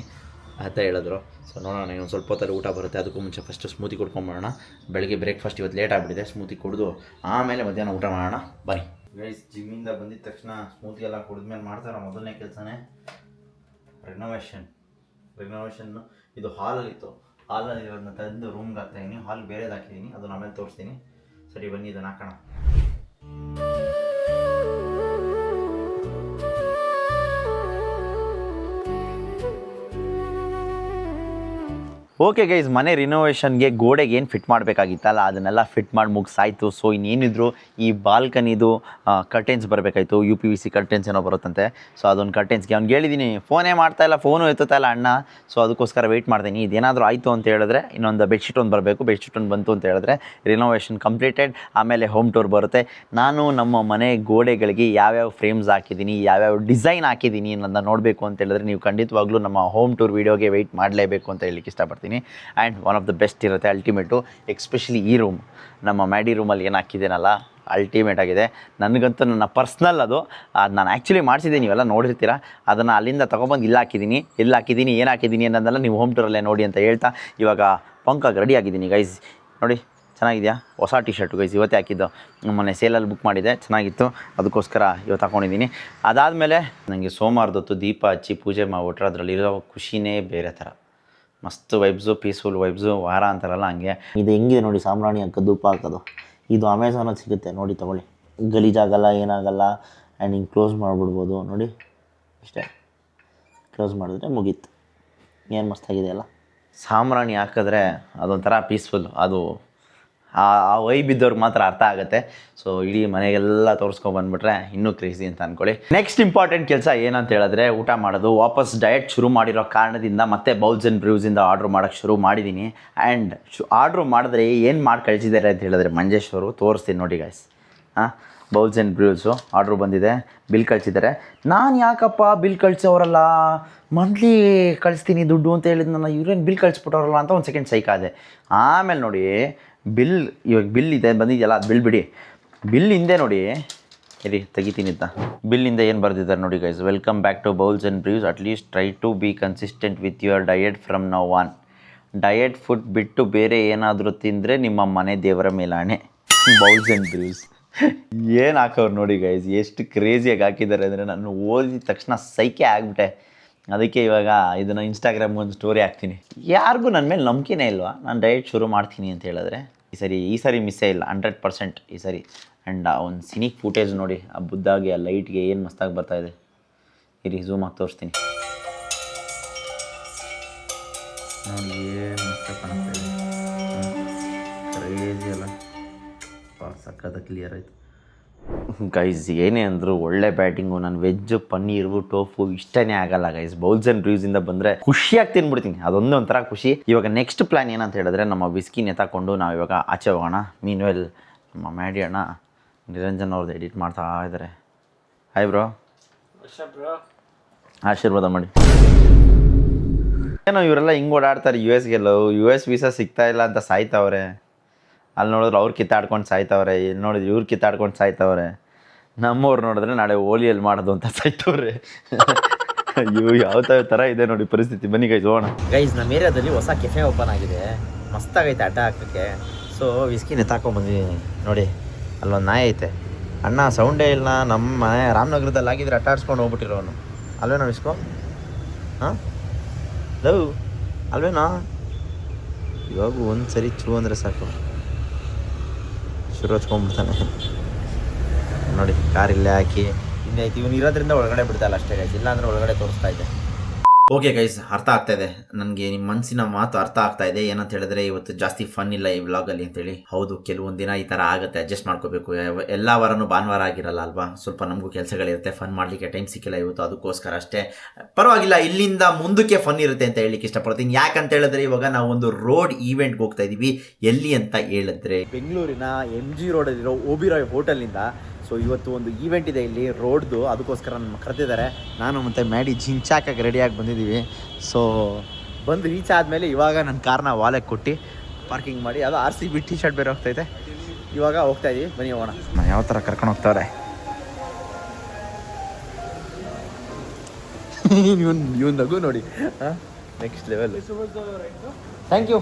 ಅಂತ ಹೇಳಿದ್ರು ಸೊ ನೋಡೋಣ ಇನ್ನೊಂದು ಸ್ವಲ್ಪ ಹೊತ್ತಲ್ಲಿ ಊಟ ಬರುತ್ತೆ ಅದಕ್ಕೂ ಮುಂಚೆ ಫಸ್ಟು ಸ್ಮೂತಿ ಕುಡ್ಕೊಂಬರೋಣ ಬೆಳಗ್ಗೆ ಬ್ರೇಕ್ಫಾಸ್ಟ್ ಇವತ್ತು ಲೇಟ್ ಆಗಿಬಿಟ್ಟಿದೆ ಸ್ಮೂತಿ ಕುಡಿದು ಆಮೇಲೆ ಮಧ್ಯಾಹ್ನ ಊಟ ಮಾಡೋಣ ಬನ್ನಿ ಗೈಸ್ ಜಿಮ್ಮಿಂದ ಬಂದಿದ್ದ ತಕ್ಷಣ ಸ್ಮೂತಿ ಎಲ್ಲ ಕುಡಿದ್ಮೇಲೆ ಮಾಡ್ತಾರೆ ಮೊದಲನೇ ಕೆಲಸನೇ ರಿನೋವೇಷನ್ನು ಇದು ಹಾಲಲ್ಲಿತ್ತು ಹಾಲಲ್ಲಿ ಇರೋದನ್ನ ತಂದು ರೂಮ್ಗೆ ಹಾಕ್ತಾಯಿದ್ದೀನಿ ಹಾಲ್ ಬೇರೆದು ಹಾಕಿದ್ದೀನಿ ಅದನ್ನ ಆಮೇಲೆ ತೋರಿಸ್ತೀನಿ ಸರಿ ಬನ್ನಿ ಇದನ್ನು ಹಾಕೋಣ ಓಕೆ ಗೈಸ್ ಮನೆ ರಿನೋವೇಷನ್ಗೆ ಗೋಡೆಗೆ ಏನು ಫಿಟ್ ಮಾಡಬೇಕಾಗಿತ್ತಲ್ಲ ಅದನ್ನೆಲ್ಲ ಫಿಟ್ ಮಾಡಿ ಮುಗಿಸಾಯಿತು ಸೊ ಇನ್ನೇನಿದ್ರು ಈ ಬಾಲ್ಕನಿದು ಕರ್ಟೆನ್ಸ್ ಬರಬೇಕಾಯ್ತು UPVC ಕರ್ಟೆನ್ಸ್ ಏನೋ ಬರುತ್ತಂತೆ ಸೊ ಅದೊಂದು ಕರ್ಟೆನ್ಸ್ಗೆ ಅವ್ನಿಗೆ ಹೇಳಿದ್ದೀನಿ ಫೋನೇ ಮಾಡ್ತಾಯಿಲ್ಲ ಫೋನು ಎತ್ತುತ್ತಾಯಿಲ್ಲ ಅಣ್ಣ ಸೊ ಅದಕ್ಕೋಸ್ಕರ ವೆಯ್ಟ್ ಮಾಡ್ತೀನಿ ಇದೇನಾದರೂ ಆಯಿತು ಅಂತ ಹೇಳಿದ್ರೆ ಇನ್ನೊಂದು ಬೆಡ್ಶೀಟ್ ಒಂದು ಬರಬೇಕು ಬೆಡ್ಶೀಟ್ ಒಂದು ಬಂತು ಅಂತ ಹೇಳಿದ್ರೆ ರಿನೋವೇಷನ್ ಕಂಪ್ಲೀಟೆಡ್ ಆಮೇಲೆ ಹೋಮ್ ಟೂರ್ ಬರುತ್ತೆ ನಾನು ನಮ್ಮ ಮನೆ ಗೋಡೆಗಳಿಗೆ ಯಾವ್ಯಾವ ಫ್ರೇಮ್ಸ್ ಹಾಕಿದ್ದೀನಿ ಯಾವ್ಯಾವ ಡಿಸೈನ್ ಹಾಕಿದ್ದೀನಿ ಅನ್ನೋದನ್ನ ನೋಡಬೇಕು ಅಂತ ಹೇಳಿದ್ರೆ ನೀವು ಖಂಡಿತವಾಗ್ಲೂ ನಮ್ಮ ಹೋಮ್ ಟೂರ್ ವೀಡಿಯೋಗೆ ವೆಯ್ಟ್ ಮಾಡಲೇಬೇಕು ಅಂತ ಹೇಳಲಿಕ್ಕೆ ಇಷ್ಟಪಡ್ತೀನಿ and one of the best ಇರುತ್ತೆ ಅಲ್ಟಿಮೇಟು ಎಕ್ಸ್ಪೆಷಲಿ ಈ ರೂಮ್ ನಮ್ಮ ಮ್ಯಾಡಿ ರೂಮಲ್ಲಿ ಏನು ಹಾಕಿದ್ದೇನಲ್ಲ ಅಲ್ಟಿಮೇಟ್ ಆಗಿದೆ ನನಗಂತೂ ನನ್ನ ಪರ್ಸ್ನಲ್ ಅದು ನಾನು ಆ್ಯಕ್ಚುಲಿ ಮಾಡಿಸಿದ್ದೀನಿ ನೀವೆಲ್ಲ ನೋಡಿರ್ತೀರ ಅದನ್ನು ಅಲ್ಲಿಂದ ತೊಗೊಬಂದು ಇಲ್ಲಿ ಹಾಕಿದ್ದೀನಿ ಏನು ಹಾಕಿದ್ದೀನಿ ಅನ್ನೋದೆಲ್ಲ ನೀವು ಹೋಮ್ ಟೂರಲ್ಲೇ ನೋಡಿ ಅಂತ ಹೇಳ್ತಾ ಇವಾಗ ಪಂಕಾಗಿ ರೆಡಿ ಆಗಿದ್ದೀನಿ ಗೈಸ್ ನೋಡಿ ಚೆನ್ನಾಗಿದೆಯಾ ಹೊಸ ಟಿ ಶರ್ಟು ಗೈಸ್ ಇವತ್ತೇ ಹಾಕಿದ್ದು ಮೊನ್ನೆ ಸೇಲಲ್ಲಿ ಬುಕ್ ಮಾಡಿದೆ ಚೆನ್ನಾಗಿತ್ತು ಅದಕ್ಕೋಸ್ಕರ ಇವತ್ತು ಹಾಕ್ಕೊಂಡಿದ್ದೀನಿ ಅದಾದಮೇಲೆ ನನಗೆ ಸೋಮವಾರದೊತ್ತು ದೀಪ ಹಚ್ಚಿ ಪೂಜೆ ಮಾಡಿಬಿಟ್ರೆ ಅದರಲ್ಲಿರೋ ಖುಷಿನೇ ಬೇರೆ ಥರ ಮಸ್ತ್ ವೈಬ್ಸು ಪೀಸ್ಫುಲ್ ವೈಬ್ಸು ವಾರ ಅಂತಾರಲ್ಲ ಹಂಗೆ ಇದು ಹೆಂಗಿದೆ ನೋಡಿ ಸಾಂಬ್ರಾಣಿ ಹಾಕೋದು ಧೂಪ ಹಾಕೋದು ಇದು ಅಮೆಝಾನಲ್ಲಿ ಸಿಗುತ್ತೆ ನೋಡಿ ತೊಗೊಳ್ಳಿ ಗಲೀಜಾಗಲ್ಲ ಏನಾಗಲ್ಲ ಆ್ಯಂಡ್ ಹಿಂಗೆ ಕ್ಲೋಸ್ ಮಾಡಿಬಿಡ್ಬೋದು ನೋಡಿ ಅಷ್ಟೇ ಕ್ಲೋಸ್ ಮಾಡಿದ್ರೆ ಮುಗೀತು ಏನು ಮಸ್ತಾಗಿದೆ ಅಲ್ಲ ಸಾಂಬ್ರಾಣಿ ಹಾಕಿದ್ರೆ ಅದೊಂಥರ ಪೀಸ್ಫುಲ್ ಅದು ಆ ವೈಬ್ ಇದ್ದವ್ರಿಗೆ ಮಾತ್ರ ಅರ್ಥ ಆಗುತ್ತೆ ಸೊ ಇಡೀ ಮನೆಗೆಲ್ಲ ತೋರಿಸ್ಕೊಂಡ್ಬಂದ್ಬಿಟ್ರೆ ಇನ್ನೂ ಕ್ರೇಜಿ ಅಂತ ಅಂದ್ಕೊಳ್ಳಿ ನೆಕ್ಸ್ಟ್ ಇಂಪಾರ್ಟೆಂಟ್ ಕೆಲಸ ಏನಂತ ಹೇಳಿದ್ರೆ ಊಟ ಮಾಡೋದು ವಾಪಸ್ ಡಯಟ್ ಶುರು ಮಾಡಿರೋ ಕಾರಣದಿಂದ ಮತ್ತೆ ಬೌಲ್ಸ್ ಆ್ಯಂಡ್ ಬ್ರೂಸಿಂದ ಆರ್ಡ್ರ್ ಮಾಡೋಕ್ಕೆ ಶುರು ಮಾಡಿದ್ದೀನಿ ಆ್ಯಂಡ್ ಆರ್ಡ್ರ್ ಮಾಡಿದ್ರೆ ಏನು ಮಾಡಿ ಕಳಿಸಿದ್ದಾರೆ ಅಂತ ಹೇಳಿದ್ರೆ ಮಂಜೇಶ್ವರು ತೋರಿಸ್ತೀನಿ ನೋಡಿ ಗೈಸ್ ಬೌಲ್ಸ್ ಆ್ಯಂಡ್ ಬ್ರೂಸು ಆರ್ಡ್ರ್ ಬಂದಿದೆ ಬಿಲ್ ಕಳಿಸಿದ್ದಾರೆ ನಾನು ಯಾಕಪ್ಪ ಬಿಲ್ ಕಳಿಸೋರಲ್ಲ ಮಂತ್ಲಿ ಕಳಿಸ್ತೀನಿ ದುಡ್ಡು ಅಂತ ಹೇಳಿದ್ನಲ್ಲ ಇವ್ರೇನು ಬಿಲ್ ಕಳಿಸ್ಬಿಟ್ಟವ್ರಲ್ಲ ಅಂತ ಒಂದು ಸೆಕೆಂಡ್ ಸೈಕಾದೆ ಆಮೇಲೆ ನೋಡಿ ಬಿಲ್ ಇವಾಗ ಬಿಲ್ ಇದೆ ಬಂದಿದೆಯಲ್ಲ ಅದು ಬಿಲ್ ಬಿಡಿ ಬಿಲ್ ಹಿಂದೆ ನೋಡಿ ಇರಿ ತೆಗಿತೀನಿ ಅಂತ. ಬಿಲ್ಲಿಂದ ಏನು ಬರೆದಿದ್ದಾರೆ ನೋಡಿ guys. Welcome back to bowls and brews. At least try to be consistent with your diet from now on. Diet food ಬಿಟ್ಟು ಬೇರೆ ಏನಾದರೂ ತಿಂದರೆ ನಿಮ್ಮ ಮನೆ ದೇವರ ಮೇಲಾಣೆ. ಬೌಲ್ಸ್ ಆ್ಯಂಡ್ ಬ್ರೀವ್ಸ್ ಏನು ಹಾಕೋರು ನೋಡಿ ಗೈಸ್, ಎಷ್ಟು ಕ್ರೇಜಿಯಾಗಿ ಹಾಕಿದ್ದಾರೆ ಅಂದರೆ ನಾನು ಓದಿದ ತಕ್ಷಣ ಸೈಕೆ ಆಗಿಬಿಟ್ಟೆ. ಅದಕ್ಕೆ ಇವಾಗ ಇದನ್ನು ಇನ್ಸ್ಟಾಗ್ರಾಮ್ಗೆ ಒಂದು ಸ್ಟೋರಿ ಹಾಕ್ತೀನಿ. ಯಾರಿಗೂ ನನ್ನ ಮೇಲೆ ನಂಬಿಕೆನೇ ಇಲ್ವಾ ನಾನು ಡಯಟ್ ಶುರು ಮಾಡ್ತೀನಿ ಅಂತ ಹೇಳಿದ್ರೆ? ಈ ಸರಿ ಮಿಸ್ಸೇ ಇಲ್ಲ, 100% ಈ ಸರಿ. ಆ್ಯಂಡ್ ಒಂದು ಸಿನಿಕ್ ಫೂಟೇಜ್ ನೋಡಿ, ಆ ಬುದ್ಧಾಗಿ ಆ ಲೈಟ್ಗೆ ಏನು ಮಸ್ತಾಗಿ ಬರ್ತಾಯಿದೆ. ಇರಿ ಝೂಮ್ ಆಗಿ ತೋರಿಸ್ತೀನಿ ನೋಡಿ, ಏನು ಮಸ್ತಾಗಿ ಕಾಣಿಸ್ತಾಯಿದೆ. ಕ್ರೇಜಿ ಅಲ್ಲ, ಸಕ್ಕದ ಕ್ಲಿಯರ್ ಆಯಿತು ಗೈಸ್. ಏನೇ ಅಂದರೂ ಒಳ್ಳೆ ಬ್ಯಾಟಿಂಗು. ನಾನು ವೆಜ್, ಪನ್ನೀರು, ಟೋಫು ಇಷ್ಟನೇ ಆಗಲ್ಲ ಗೈಸ್. ಬೌಲ್ಸ್ ಆ್ಯಂಡ್ ಬ್ರೀವ್ಸಿಂದ ಬಂದರೆ ಖುಷಿಯಾಗಿ ತಿನ್ಬಿಡ್ತೀನಿ, ಅದೊಂದೇ ಒಂಥರ ಖುಷಿ. ಇವಾಗ ನೆಕ್ಸ್ಟ್ ಪ್ಲ್ಯಾನ್ ಏನಂತ ಹೇಳಿದ್ರೆ, ನಮ್ಮ ವಿಸ್ಕಿ ನೆತಾಕೊಂಡು ನಾವು ಇವಾಗ ಆಚೆ ಹೋಗೋಣ. ಮೀನ್ವೆಲ್ ನಮ್ಮ ಮ್ಯಾಡಿ ಅಣ್ಣ ನಿರಂಜನ್ ಅವ್ರದ್ದು ಎಡಿಟ್ ಮಾಡ್ತಾ ಇದ್ದಾರೆ. ಹಾಯ್ ಬ್ರೋ, ಆಶೀರ್ವಾದ ಮಾಡಿ. ಏನೋ ಇವರೆಲ್ಲ ಹಿಂಗೆ ಓಡಾಡ್ತಾರೆ US ವೀಸಾ ಸಿಗ್ತಾ ಇಲ್ಲ ಅಂತ ಸಾಯ್ತವ್ರೆ. ಅಲ್ಲಿ ನೋಡಿದ್ರೆ ಅವ್ರು ಕಿತ್ತಾಡ್ಕೊಂಡು ಸಾಯ್ತವ್ರೆ, ಇಲ್ಲಿ ನೋಡಿದ್ರೆ ಇವ್ರು ಕಿತ್ತಾಡ್ಕೊಂಡು ಸಾಯ್ತವ್ರೆ. ನಮ್ಮವ್ರು ನೋಡಿದ್ರೆ ನಾಳೆ ಹೋಲಿಯಲ್ಲಿ ಮಾಡೋದು ಅಂತ ಸಾಯ್ತವ್ರೆ. ಅಯ್ಯೋ ಯಾವ ಥರ ಇದೆ ನೋಡಿ ಪರಿಸ್ಥಿತಿ. ಬನ್ನಿ ಗೈಸ್ ಹೋಗೋಣ. ಗೈಸ್ ನಮ್ಮ ಏರಿಯಾದಲ್ಲಿ ಹೊಸ ಕೆಫೆ ಓಪನ್ ಆಗಿದೆ, ಮಸ್ತಾಗೈತೆ ಅಡ್ಡ ಹಾಕೋಕ್ಕೆ. ಸೊ ವಿಸ್ಕಿ ನೆತ್ತಾಕೊಂಡ್ಬಂದಿದ್ದೀನಿ ನೋಡಿ. ಅಲ್ಲೊಂದು ನಾಯಿ ಐತೆ. ಅಣ್ಣ ಸೌಂಡೇ ಇಲ್ಲ. ನಮ್ಮ ಮನೆ ರಾಮನಗರದಲ್ಲಿ ಆಗಿದ್ರೆ ಅಟ್ಟಾಡ್ಸ್ಕೊಂಡು ಹೋಗ್ಬಿಟ್ಟಿರೋನು ಅಲ್ವೇನೋ ವಿಸ್ಕೋ? ಹಾಂ ಲವ್ ಅಲ್ವೇನೋ? ಇವಾಗ ಒಂದು ಸರಿ ಚೂ ಅಂದರೆ ಸಾಕು, ಶುರು ಹಚ್ಕೊಂಡ್ಬಿಡ್ತಾನೆ ನೋಡಿ. ಕಾರ್ ಇಲ್ಲೇ ಹಾಕಿ ಹಿಂದೆ ಐತಿ. ಇವನು ಇರೋದ್ರಿಂದ ಒಳಗಡೆ ಬಿಡ್ತಾಯಿಲ್ಲ ಅಷ್ಟೇ ಗೈಸ್, ಇಲ್ಲಾಂದರೆ ಒಳಗಡೆ ತೋರಿಸ್ತಾ ಇದೆ. ಓಕೆ ಗೈಸ್, ಅರ್ಥ ಆಗ್ತಾ ಇದೆ ನನಗೆ, ನಿಮ್ಮ ಮನಸ್ಸಿನ ಮಾತು ಅರ್ಥ ಆಗ್ತಾ ಇದೆ. ಏನಂತ ಹೇಳಿದ್ರೆ ಇವತ್ತು ಜಾಸ್ತಿ ಫನ್ ಇಲ್ಲ ಈ ವ್ಲಾಗಲ್ಲಿ ಅಂತೇಳಿ. ಹೌದು, ಕೆಲವೊಂದು ದಿನ ಈ ಥರ ಆಗುತ್ತೆ, ಅಡ್ಜಸ್ಟ್ ಮಾಡ್ಕೋಬೇಕು. ಎಲ್ಲ ವಾರನೂ ಭಾನುವಾರ ಆಗಿರಲ್ಲ ಅಲ್ವಾ, ಸ್ವಲ್ಪ ನಮಗೂ ಕೆಲಸಗಳಿರುತ್ತೆ, ಫನ್ ಮಾಡಲಿಕ್ಕೆ ಟೈಮ್ ಸಿಕ್ಕಿಲ್ಲ ಇವತ್ತು, ಅದಕ್ಕೋಸ್ಕರ ಅಷ್ಟೇ. ಪರವಾಗಿಲ್ಲ, ಇಲ್ಲಿಂದ ಮುಂದಕ್ಕೆ ಫನ್ ಇರುತ್ತೆ ಅಂತ ಹೇಳಲಿಕ್ಕೆ ಇಷ್ಟಪಡ್ತೀನಿ. ಯಾಕಂತ ಹೇಳಿದ್ರೆ ಇವಾಗ ನಾವು ಒಂದು ರೋಡ್ ಈವೆಂಟ್ಗೆ ಹೋಗ್ತಾ ಇದ್ದೀವಿ. ಎಲ್ಲಿ ಅಂತ ಹೇಳಿದ್ರೆ ಬೆಂಗಳೂರಿನ MG ರೋಡಲ್ಲಿರೋ ಓಬಿರಾಯ್ ಹೋಟೆಲ್ನಿಂದ. ಸೊ ಇವತ್ತು ಒಂದು ಈವೆಂಟ್ ಇದೆ ಇಲ್ಲಿ ರೋಡ್ದು, ಅದಕ್ಕೋಸ್ಕರ ನಮ್ಮ ಕರೆದಿದ್ದಾರೆ. ನಾನು ಮತ್ತು ಮ್ಯಾಡಿ ಜಿಂಚಾಕಾಗಿ ರೆಡಿಯಾಗಿ ಬಂದಿದ್ದೀವಿ. ಸೊ ಬಂದು ರೀಚ್ ಆದಮೇಲೆ ಇವಾಗ ನನ್ನ ಕಾರ್ನ ವಾಲೆಗೆ ಕೊಟ್ಟು ಪಾರ್ಕಿಂಗ್ ಮಾಡಿ, ಅದು RCB ಟಿ ಶರ್ಟ್ ಬೇರೆ ಹೋಗ್ತೈತೆ. ಇವಾಗ ಹೋಗ್ತಾ ಇದ್ದೀವಿ, ಬನ್ನಿ ಹೋಗೋಣ. ನಾನು ಯಾವ ಥರ ಕರ್ಕೊಂಡು ಹೋಗ್ತಾರೆ ಇವನ್ ನಗು ನೋಡಿ, next level. Thank you.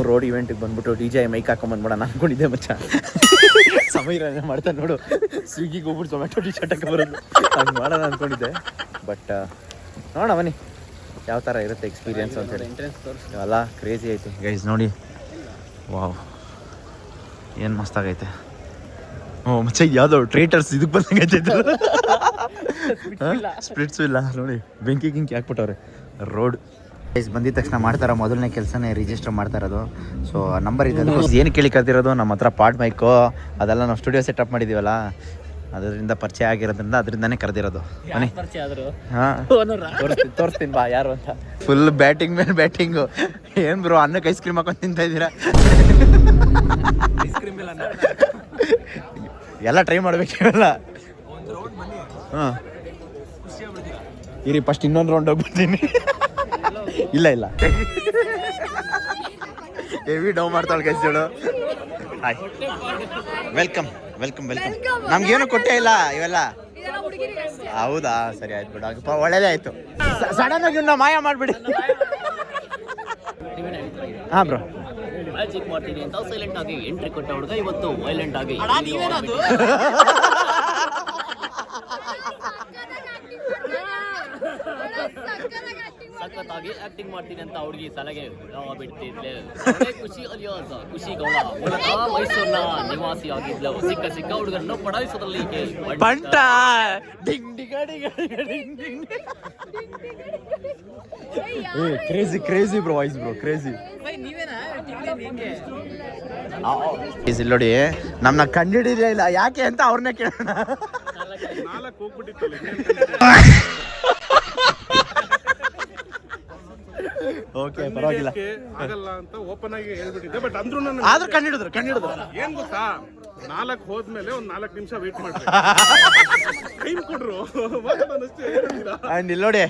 Road ಇವೆಂಟಿಗೆ ಬಂದ್ಬಿಟ್ಟು DJ ಮೈಕ್ ಹಾಕೊಂಬಂದ್ಬಿಡ ಅನ್ಕೊಂಡಿದ್ದೆ ಮಚ್ಚ. ಸಮಯ ಮಾಡ್ತಾನೆ ನೋಡು, ಸ್ವಿಗ್ಗಿಗೆ ಹೋಗ್ಬಿಟ್ಟು ಟೊಮೆಟೊ ಟಿ ಶರ್ಟ್ ಹಾಕೊಂಬರೋದು ಹಂಗೆ ಮಾಡೋಣ ಅಂದ್ಕೊಂಡಿದ್ದೆ. ಬಟ್ ನೋಡೋಣ ಬನ್ನಿ ಯಾವ ಥರ ಇರುತ್ತೆ ಎಕ್ಸ್ಪೀರಿಯನ್ಸ್ ಅಂತೇಳಿ. ಎಲ್ಲ ಕ್ರೇಜಿ ಐತೆ ಗೈಸ್ ನೋಡಿ. ವಾವ್, ಏನು ಮಸ್ತಾಗೈತೆ. ಓ ಮಚ್ಚ, ಯಾವುದೋ ಟ್ರೇಟರ್ಸ್ ಇದಕ್ಕೆ ಬಂದಂಗೈತೆ. ಸ್ಪ್ಲಿಟ್ಸು ಇಲ್ಲ ನೋಡಿ, ಬೆಂಕಿ ಗಿಂಕಿ ಹಾಕ್ಬಿಟ್ಟವ್ರೆ. ರೋಡ್ ಗೈಸ್ ಬಂದಿದ ತಕ್ಷಣ ಮಾಡ್ತಾರೋ ಮೊದಲನೇ ಕೆಲಸನೇ ರಿಜಿಸ್ಟರ್ ಮಾಡ್ತಾ ಇರೋದು. ಸೊ ನಂಬರ್ ಇದೆ, ಏನು ಕೇಳಿ ಕರ್ತಿರೋದು. ನಮ್ಮ ಹತ್ರ ಪಾಡ್ ಮೈಕು ಅದೆಲ್ಲ ನಾವು ಸ್ಟುಡಿಯೋ ಸೆಟಪ್ ಮಾಡಿದ್ದೀವಲ್ಲ, ಅದರಿಂದ ಪರಿಚಯ ಆಗಿರೋದ್ರಿಂದ ಅದರಿಂದನೇ ಕರೆದಿರೋದು. ಹಾಂ ತೋರಿಸ್ತೀನಿ ಬಾ ಯಾರು ಅಂತ. ಫುಲ್ ಬ್ಯಾಟಿಂಗ್ ಮೇಲೆ ಬ್ಯಾಟಿಂಗು. ಏನು ಬ್ರೋ ಅನ್ನಕ್ಕೆ ಐಸ್ ಕ್ರೀಮ್ ಹಾಕೊಂಡು ತಿಂತಾ ಇದ್ದೀರಾ? ಎಲ್ಲ ಟ್ರೈ ಮಾಡ್ಬೇಕಿರಲ್ಲ. ಹಾಂ ಇರಿ, ಫಸ್ಟ್ ಇನ್ನೊಂದು ರೌಂಡ್ ಹೋಗ್ಬಿಡ್ತೀನಿ. ಇಲ್ಲ ಹೆವಿ ಡೌ ಮಾಡ್ತಾಳೆ ಗೈಸ್ ಹೇಳು. Hi, welcome welcome welcome. ನಮ್ಗೇನು ಕೊಟ್ಟೇ ಇಲ್ಲ ಇವೆಲ್ಲ. ಹೌದಾ, ಸರಿ ಆಯ್ತು ಬಿಡು, ಒಳ್ಳೇದೇ ಆಯ್ತು. ಸಡನ್ ಆಗಿ ಇನ್ನ ಮಾಯ ಮಾಡ್ಬಿಡಿ. ಹಾಂ ಬ್ರೋ, ಮ್ಯಾಜಿಕ್ ಮಾಡ್ತೀನಿ ಅಂತ ಸೈಲೆಂಟ್ ಆಗಿ ಎಂಟ್ರಿ ಕೊಟ್ಟ ಹುಡುಗ ಇವತ್ತು ವೈಲೆಂಟ್ ಆಗಿ ಸಖತ್ತಾಗಿ ಆಕ್ಟಿಂಗ್ ಮಾಡ್ತೀನಿ ಅಂತ ಹುಡುಗಿ ತಲೆಗೆ ಬಿಡ್ತಿದ್ಲೆ. ಖುಷಿ ಅಲಿಯಾಸ್ ಖುಷಿ ಗೌಡ ಮೂಲತಃ ಮೈಸೂರಿನ ನಿವಾಸಿಯಾಗಿದ್ಲು. ಸಿಕ್ಕ ಹುಡುಗರನ್ನು ಪಡಾಯಿಸೋದ್ರಲ್ಲಿ ಬಂಟ crazy bro, voice bro crazy. ಇಲ್ಲಿ ನೋಡಿ, ನಮ್ಮನ್ನ ಕಂಡಿಡಿರೇ ಇಲ್ಲ, ಯಾಕೆ ಅಂತ ಅವ್ರನ್ನೇ ಕೇಳೋಣ. ಓಕೆ, ಪರವಾಗಿಲ್ಲ. ಆಗಲ್ಲ ಅಂತ ಓಪನ್ ಆಗಿ ಹೇಳ್ಬಿಟ್ಟಿದ್ದೆ. ಬಟ್ ಅಂದ್ರೂ ಆದ್ರೂ ಕಂಡಿಡಿದ್ರು ಏನ್ ಗೊತ್ತಾ, 4 ಹೋದ್ಮೇಲೆ ಒಂದ್ 4 ನಿಮಿಷ ವೇಟ್ ಮಾಡ್ತಾರೆ, ಟೈಮ್ ಕೊಡ್ರು. ಅಂಡ್ ಇಲ್ಲಿ ನೋಡಿ,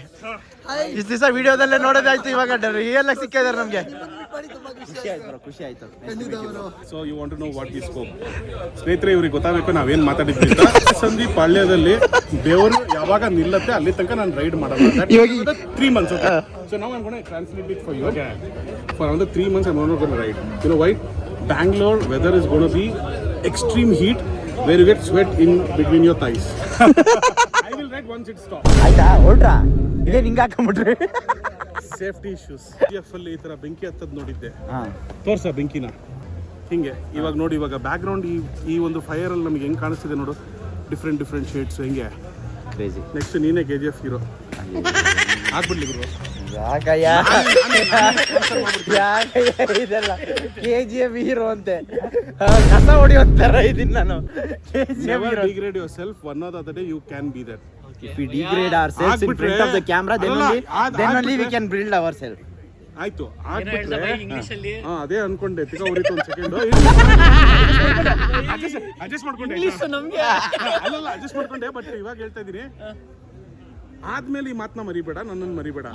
ಇಷ್ಟು ದಿವಸ ವಿಡಿಯೋದಲ್ಲೇ ನೋಡೋದಾಯ್ತು, ಇವಾಗ ರಿಯಲ್ ಆಗಿ ಸಿಕ್ಕಿದಾರೆ ನಮ್ಗೆ. ಖುಷಿ ಆಯ್ತು. So you want to know what we scope. ಸ್ನೇಹಿತರೆ, ಇವ್ರಿಗೆ ಗೊತ್ತಾಗಬೇಕು ನಾವೇನ್ ಮಾತಾಡಿದ್ವಿ ಅಂತ. ಸಂದೀಪ್ ಪಾಳ್ಯದಲ್ಲಿ ಬೆವರು ಯಾವಾಗ ನಿಲ್ಲತ್ತೆ ಅಲ್ಲಿ ತನಕ ನಾನು ರೈಡ್ ಮಾಡಲ್ಲ. 3 months. Okay. So now I'm going to translate it for you. Okay. For another 3 months I'm not going to ride. You know why? Bangalore weather is going to be extreme heat where you get sweat in between your thighs. I will ride once it stops. ಆಯ್ತಾ ಹೊರಟ್ರಾ ಇದೇ ಹಿಂಗೆ ಹಾಕೊಂಬಿಟ್ರಿ. Safety issues. TF ಅಲ್ಲಿ ಈ ತರ ಬೆಂಕಿ ಹತ್ತದ್ ನೋಡಿದ್ದೆ. ತೋರ್ಸ ಬೆಂಕಿನ ಹಿಂಗೆ. ಇವಾಗ ನೋಡಿ, ಇವಾಗ ಬ್ಯಾಕ್ ಗ್ರೌಂಡ್ ಈ ಒಂದು ಫೈರ್ ಅಲ್ಲಿ ನಮ್ಗೆ ಹೆಂಗ್ ಕಾಣಿಸ್ತಿದೆ ನೋಡು, ಡಿಫ್ರೆಂಟ್ ಶೇಡ್ಸ್ ಹೆಂಗೆ. ಕ್ರೇಜಿ. ನೆಕ್ಸ್ಟ್ ನೀನೇ KGF ಹೀರೋ ಆಗ್ಬಿಡ್ಲಿ ಗುರು. ಯಾಕಯ್ಯ ಇದೆಲ್ಲ KGF ಹೀರೋ ಅಂತೆ, ಕಸ ಹೊಡಿಯೋಂತಾರ ಇದೀನಿ ನಾನು. Never degrade yourself. One or the other day you can be that. If we degrade ourselves in front of the camera, then only we can build ourselves. ಆಯ್ತು ಆಗ್ಬಿಟ್ರೆ ಅದೇ ಅನ್ಕೊಂಡೆ. ತಿಕ್ಕ ಹೊಡಿತು ಒಂದು ಸೆಕೆಂಡ್ ಅಡ್ಜಸ್ಟ್ ಮಾಡ್ಕೊಂಡೆ. ಅಲ್ಲ ಅಡ್ಜಸ್ಟ್ ಮಾಡ್ಕೊಂಡೆ, ಬಟ್ ಇವಾಗ ಹೇಳ್ತಾ ಇದೀನಿ, ಆದ್ಮೇಲೆ ಈ ಮಾತನ್ನ ಮರಿಬೇಡ, ನನ್ನನ್ನು ಮರಿಬೇಡ.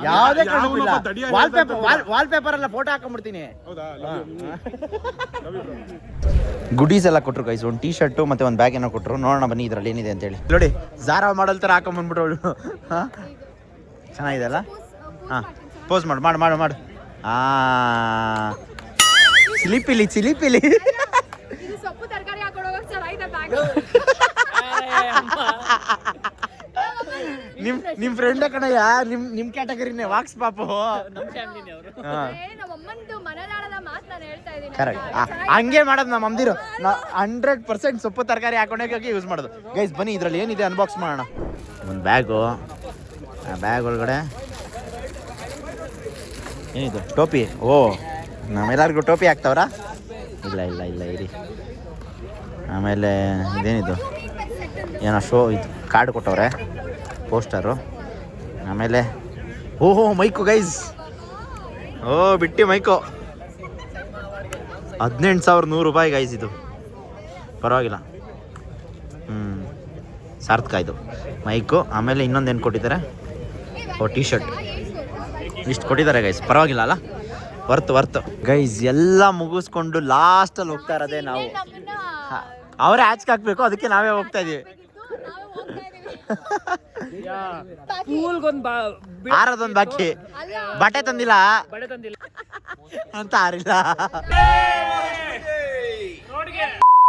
ವಾಲ್ ಪೇಪರ್ ಎಲ್ಲ ಫೋಟೋ ಹಾಕೊಂಡ್ಬಿಡ್ತೀನಿ. ಹೌದಾ? ಗುಡೀಸ್ ಎಲ್ಲ ಕೊಟ್ರು ಗೈಸ್. ಒಂದು ಟೀ ಶರ್ಟ್ ಮತ್ತೆ ಒಂದು ಬ್ಯಾಗ್ ಏನೋ ಕೊಟ್ರು. ನೋಡೋಣ ಬನ್ನಿ ಇದ್ರಲ್ಲಿ ಏನಿದೆ ಅಂತ ಹೇಳಿ. ನೋಡಿ ಜಾರಾ ಮಾಡಲ್ ತರ ಹಾಕೊಂಡ್ಬಂದ್ಬಿಟ್ಟು ಅವಳು. ಚೆನ್ನಾಗಿದೆ ಅಲ್ಲ? ಹಾ, ಪೋಸ್ ಮಾಡು ಮಾಡು ಮಾಡು ಮಾಡು. ಚಿಲಿಪಿಲಿ ಚಿಲಿಪಿಲಿ. ಸೊಪ್ಪು ತರಕಾರಿ ಹಾಕೊಂಡು ಹೋಗಕ್ಕೆ ಚೆನ್ನಾಗಿದೆ ಬ್ಯಾಗ್. ನಿಮ್ ಫ್ರೆಂಡ್ ಕಣಯ್ಯ, ನಿಮ್ ಕ್ಯಾಟಗರಿನೇ ವಾಕ್ಸ್ ಪಾಪು. ನಮ್ಮ ಫ್ಯಾಮಿಲಿನೇ ಅವರು. ನಮ್ಮ ಅಮ್ಮಂದು ಮನೆಲಾಳದ ಮಾತು ನಾನು ಹೇಳ್ತಾ ಇದ್ದೀನಿ. ಕರೆಕ್ಟ್, ಹಂಗೆ ಮಾಡೋದು ನಮ್ಮ ಅಮ್ಮದಿರು. 100% ಸೊಪ್ಪು ತರಕಾರಿ ಹಾಕೊಂಡೋಗಿ ಯೂಸ್ ಮಾಡೋದು. ಗೈಸ್ ಬನ್ನಿ ಇದ್ರಲ್ಲಿ ಏನಿದೆ ಅನ್ಬಾಕ್ಸ್ ಮಾಡೋಣ. ಒಂದು ಬ್ಯಾಗು, ಆ ಬ್ಯಾಗ್ ಒಳಗಡೆ ಏನಿದು? ಟೋಪಿ. ಓ, ನಮ್ಮೆಲ್ಲರಿಗೂ ಟೋಪಿ ಹಾಕ್ತಾವ್ರಾ? ಇಲ್ಲ ಇಲ್ಲ ಇಲ್ಲ ಇರಿ. ಆಮೇಲೆ ಇದೇನಿದು? ಏನೋ ಶೋ ಇದು ಕಾರ್ಡ್ ಕೊಟ್ಟವ್ರೆ, ಪೋಸ್ಟರು. ಆಮೇಲೆ ಓಹೋ ಮೈಕು ಗೈಸ್. ಓ ಬಿಟ್ಟಿ ಮೈಕು 18,100 ರೂಪಾಯಿ ಗೈಸ್. ಇದು ಪರವಾಗಿಲ್ಲ, ಸಾರ್ಥಕ ಇದು ಮೈಕು. ಆಮೇಲೆ ಇನ್ನೊಂದೇನು ಕೊಟ್ಟಿದ್ದಾರೆ? ಓ ಟೀ ಶರ್ಟ್. ಇಷ್ಟು ಕೊಟ್ಟಿದ್ದಾರೆ ಗೈಸ್, ಪರವಾಗಿಲ್ಲ ಅಲ್ಲ? Worth guys. ಎಲ್ಲ ಮುಗಿಸ್ಕೊಂಡು ಲಾಸ್ಟಲ್ಲಿ ಹೋಗ್ತಾ ಇರೋದೇ ನಾವು. ಅವರೇ ಆಚೆ ಹಾಕ್ಬೇಕು, ಅದಕ್ಕೆ ನಾವೇ ಹೋಗ್ತಾ ಇದೀವಿ. ಆರದೊಂದು ಬಾಕಿ, ಬಟ್ಟೆ ತಂದಿಲ್ಲ ಅಂತ ಆರಿಲ್ಲ.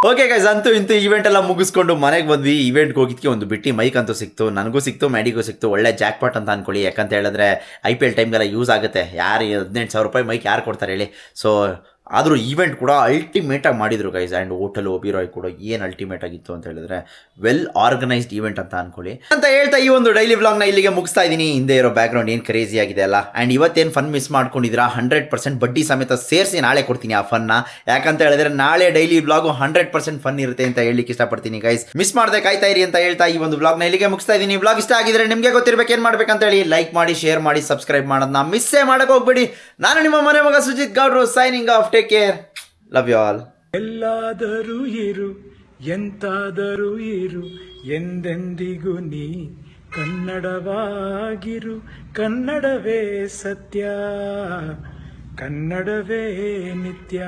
ಓಕೆ ಗೈಸ್, ಅಂತೂ ಇಂತೂ ಈವೆಂಟ್ ಎಲ್ಲ ಮುಗಿಸ್ಕೊಂಡು ಮನೆಗೆ ಬಂದ್ವಿ. ಈವೆಂಟ್ಗೆ ಹೋಗಿದ್ದಕ್ಕೆ ಒಂದು ಬಿಟ್ಟಿ ಮೈಕ್ ಅಂತೂ ಸಿಕ್ತು, ನನಗೂ ಸಿಕ್ತು, ಮ್ಯಾಡಿಗೂ ಸಿಕ್ತು. ಒಳ್ಳೆ ಜಾಕ್ ಪಾಟ್ ಅಂತ ಅನ್ಕೊಳ್ಳಿ. ಯಾಕಂತ ಹೇಳಿದ್ರೆ IPL ಟೈಮ್ಗೆಲ್ಲ ಯೂಸ್ ಆಗುತ್ತೆ. ಯಾರು 18,000 ರೂಪಾಯಿ ಮೈಕ್ ಯಾರು ಕೊಡ್ತಾರೆ ಹೇಳಿ? ಸೊ ಆದರೂ ಈವೆಂಟ್ ಕೂಡ ಅಲ್ಟಿಮೇಟಾಗಿ ಮಾಡಿದರು ಗೈಸ್. ಆ್ಯಂಡ್ ಹೋಟೆಲ್ ಒಬಿರಾಯ್ ಕೂಡ ಏನು ಅಲ್ಟಿಮೇಟ್ ಆಗಿತ್ತು ಅಂತ ಹೇಳಿದ್ರೆ ವೆಲ್ ಆರ್ಗನೈಸ್ಡ್ ಈವೆಂಟ್ ಅಂತ ಅನ್ಕೊಳ್ಳಿ. ಅಂತ ಹೇಳ್ತಾ ಈ ಒಂದು ಡೈಲಿ ವ್ಲಾಗ್ನ ಇಲ್ಲಿಗೆ ಮುಗಿಸ್ತಾ ಇದ್ದೀನಿ. ಹಿಂದೆ ಇರೋ ಬ್ಯಾಕ್ಗ್ರೌಂಡ್ ಏನು ಕ್ರೇಜಿ ಆಗಿದೆ ಅಲ್ಲ. ಆ್ಯಂಡ್ ಇವತ್ತೇನು ಫನ್ ಮಿಸ್ ಮಾಡ್ಕೊಂಡಿದ್ದೀರಾ 100% ಬಡ್ಡಿ ಸಮೇತ ಸೇರಿಸಿ ನಾಳೆ ಕೊಡ್ತೀನಿ ಆ ಫನ್ನ. ಯಾಕಂತ ಹೇಳಿದ್ರೆ ನಾಳೆ ಡೈಲಿ ವ್ಲಾಗು 100% ಫನ್ ಇರುತ್ತೆ ಅಂತ ಹೇಳಲಿಕ್ಕೆ ಇಷ್ಟಪಡ್ತೀನಿ ಗೈಸ್. ಮಿಸ್ ಮಾಡದೆ ಕಾಯ್ತಾ ಇರಿ ಅಂತ ಹೇಳ್ತಾ ಈ ಒಂದು ವ್ಲಾಗ್ನ ಇಲ್ಲಿಗೆ ಮುಗಿಸ್ತಾ ಇದ್ದೀನಿ. ವ್ಲಾಗ್ ಇಷ್ಟ ಆಗಿದ್ರೆ ನಿಮಗೆ ಗೊತ್ತಿರಬೇಕು ಏನು ಮಾಡ್ಬೇಕಂತ ಹೇಳಿ. ಲೈಕ್ ಮಾಡಿ, ಶೇರ್ ಮಾಡಿ, ಸಬ್ಸ್ಕ್ರೈಬ್ ಮಾಡೋದನ್ನ ಮಿಸ್ಸೇ ಮಾಡಕ್ಕೆ ಹೋಗ್ಬೇಡಿ. ನಾನು ನಿಮ್ಮ ಮನೆ ಮಗ ಸುಜಿತ್ ಗೌಡ್ರು, signing off. Take care. Love you all. ಎಲ್ಲಾದರೂ ಇರು, ಎಂತಾದರೂ ಇರು, ಎಂದೆಂದಿಗೂ ನೀ ಕನ್ನಡವಾಗಿರು. ಕನ್ನಡವೇ ಸತ್ಯ, ಕನ್ನಡವೇ ನಿತ್ಯ.